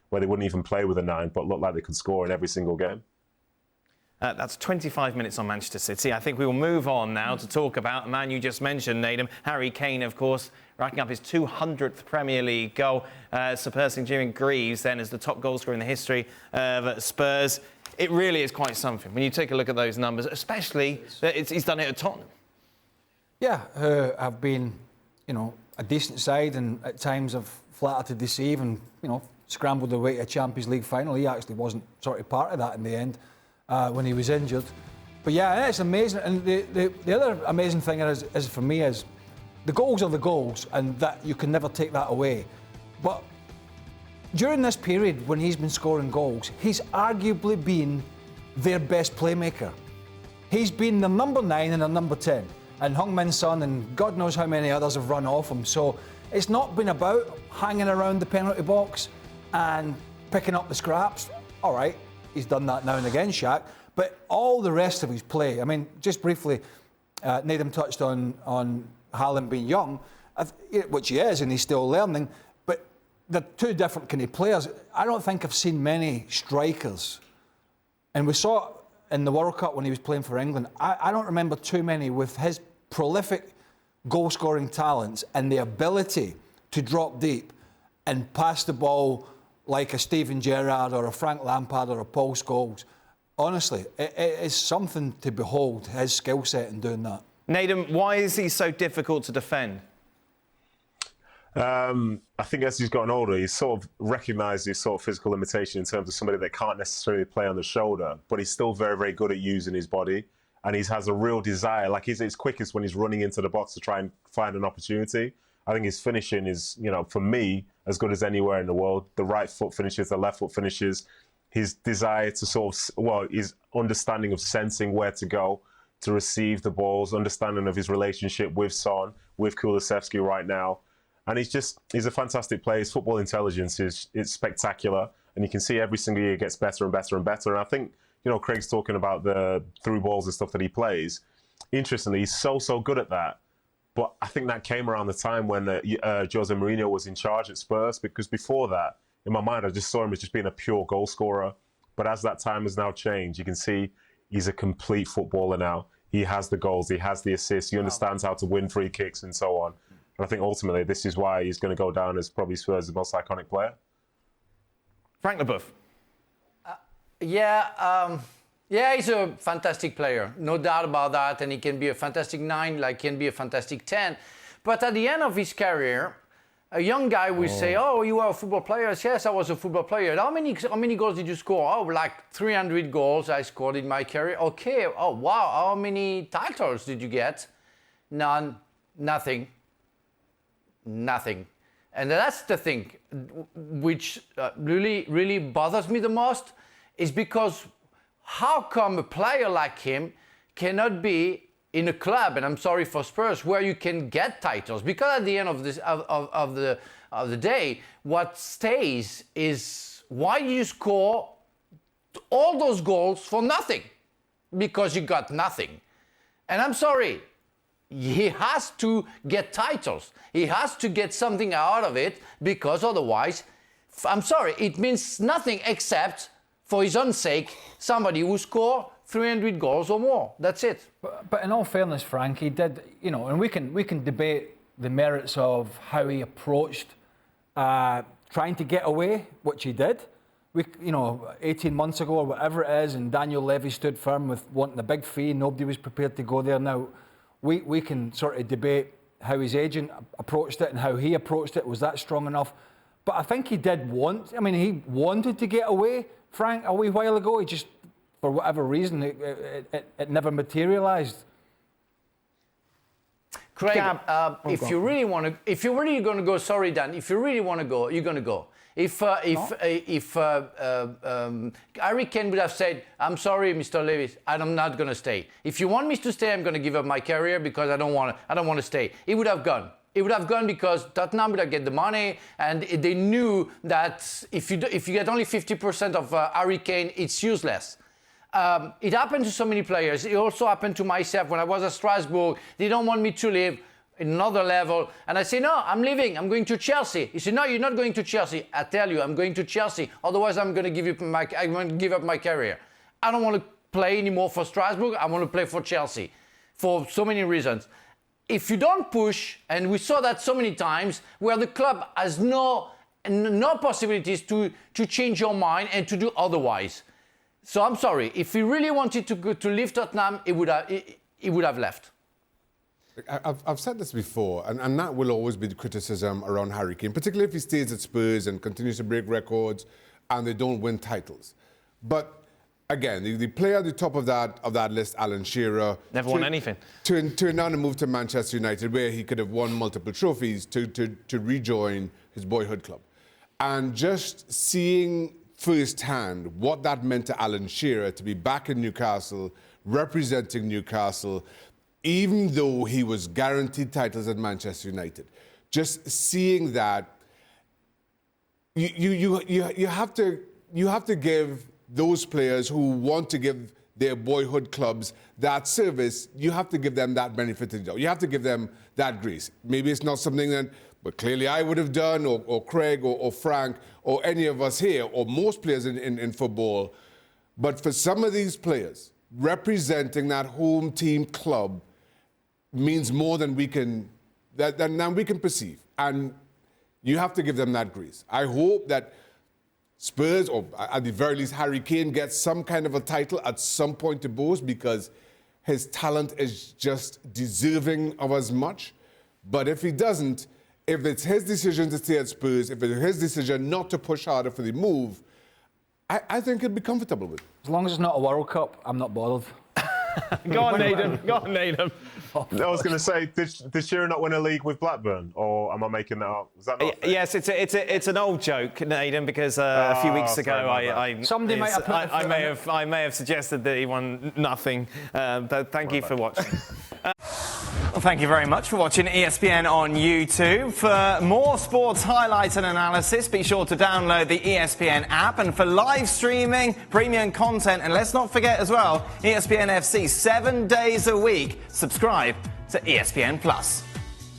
where they wouldn't even play with a 9, but looked like they could score in every single game. That's 25 minutes on Manchester City. I think we will move on now to talk about a man you just mentioned, Nedum. Harry Kane, of course, racking up his 200th Premier League goal, surpassing Jimmy Greaves then as the top goalscorer in the history of Spurs. It really is quite something when you take a look at those numbers, especially that he's done it at Tottenham. Yeah, have been, a decent side, and at times have flattered to deceive and, scrambled their way to a Champions League final. He actually wasn't sort of part of that in the end. When he was injured. But yeah, it's amazing. And the other amazing thing is for me is the goals are the goals, and that you can never take that away. But during this period when he's been scoring goals, he's arguably been their best playmaker. He's been their number 9 and their number 10. And Heung-min Son and God knows how many others have run off him. So it's not been about hanging around the penalty box and picking up the scraps. All right. He's done that now and again, Shaq. But all the rest of his play, I mean, just briefly, Nedum touched on Haaland being young, which he is, and he's still learning. But they're two different kind of players. I don't think I've seen many strikers, and we saw it in the World Cup when he was playing for England. I don't remember too many with his prolific goal-scoring talents and the ability to drop deep and pass the ball like a Steven Gerrard or a Frank Lampard or a Paul Scholes. Honestly, it is something to behold, his skill set in doing that. Nedum, why is he so difficult to defend? I think as he's gotten older, he's sort of recognised his sort of physical limitation in terms of somebody that can't necessarily play on the shoulder, but he's still very, very good at using his body, and he has a real desire. Like, he's at his quickest when he's running into the box to try and find an opportunity. I think his finishing is, for me, as good as anywhere in the world. The right foot finishes, the left foot finishes. His desire to his understanding of sensing where to go to receive the balls, understanding of his relationship with Son, with Kulusevski right now. And he's a fantastic player. His football intelligence is spectacular. And you can see every single year it gets better and better and better. And I think, Craig's talking about the through balls and stuff that he plays. Interestingly, he's so good at that. But I think that came around the time when Jose Mourinho was in charge at Spurs, because before that, in my mind, I just saw him as just being a pure goal scorer. But as that time has now changed, you can see he's a complete footballer now. He has the goals, he has the assists, he understands how to win free kicks and so on. And I think ultimately this is why he's going to go down as probably Spurs' most iconic player. Frank Leboeuf. Yeah, he's a fantastic player, no doubt about that, and he can be a fantastic 9, like can be a fantastic 10. But at the end of his career, a young guy will say, "Oh, you are a football player." Yes, I was a football player. How many goals did you score? Oh, like 300 goals I scored in my career. Okay. Oh, wow. How many titles did you get? None. Nothing. And that's the thing, which really bothers me the most, is because how come a player like him cannot be in a club, and I'm sorry for Spurs, where you can get titles? Because at the end of the day, what stays is why you score all those goals for nothing, because you got nothing. And I'm sorry, he has to get titles. He has to get something out of it, because otherwise, I'm sorry, it means nothing except, for his own sake, somebody who score 300 goals or more. That's it. But in all fairness, Frank, he did, and we can debate the merits of how he approached trying to get away, which he did. 18 months ago or whatever it is, and Daniel Levy stood firm with wanting a big fee. Nobody was prepared to go there. Now, we can sort of debate how his agent approached it and how he approached it. Was that strong enough? But I think he did he wanted to get away, Frank, a wee while ago. He just, for whatever reason, it never materialised. Craig, if you're really going to go, sorry, Dan, if you really want to go, you're going to go. If Harry Kane would have said, "I'm sorry, Mr. Lewis, I'm not going to stay. If you want me to stay, I'm going to give up my career because I don't want to stay," he would have gone. He would have gone because Tottenham would have get the money, and they knew that if you get only 50% of Harry Kane, it's useless. It happened to so many players. It also happened to myself when I was at Strasbourg. They don't want me to leave. another level. And I say, no, I'm leaving. I'm going to Chelsea. He said, no, you're not going to Chelsea. I tell you, I'm going to Chelsea. Otherwise, I'm going to give up my career. I don't want to play anymore for Strasbourg. I want to play for Chelsea for so many reasons. If you don't push, and we saw that so many times, where the club has no possibilities to change your mind and to do otherwise. So I'm sorry. If he really wanted to leave Tottenham, he would have left. I've said this before, and that will always be the criticism around Harry Kane, particularly if he stays at Spurs and continues to break records and they don't win titles. But again, the player at the top of that list, Alan Shearer, never won anything. Turned down and moved to Manchester United, where he could have won multiple trophies to rejoin his boyhood club. And just seeing firsthand what that meant to Alan Shearer to be back in Newcastle, representing Newcastle, even though he was guaranteed titles at Manchester United. Just seeing that, you have to give those players who want to give their boyhood clubs that service, you have to give them that benefit of the doubt. You have to give them that grace. Maybe it's not something that, but clearly I would have done, or Craig, or Frank, or any of us here, or most players in football. But for some of these players, representing that home team club means more than we can perceive. And you have to give them that grace. I hope that Spurs, or at the very least Harry Kane, gets some kind of a title at some point to boast, because his talent is just deserving of as much. But if he doesn't, if it's his decision to stay at Spurs, if it's his decision not to push harder for the move, I think he'd be comfortable with it. As long as it's not a World Cup, I'm not bothered. Go on, Needham. Go on, Needham. I was going to say, did Shearer not win a league with Blackburn, or am I making that up? Was that not Yes, it's an old joke, Needham, because a few weeks ago I may have suggested that he won nothing. But thank you for watching. Well, thank you very much for watching ESPN on YouTube. For more sports highlights and analysis, be sure to download the ESPN app. And for live streaming, premium content, and let's not forget as well, ESPN FC 7 days a week. Subscribe to ESPN Plus.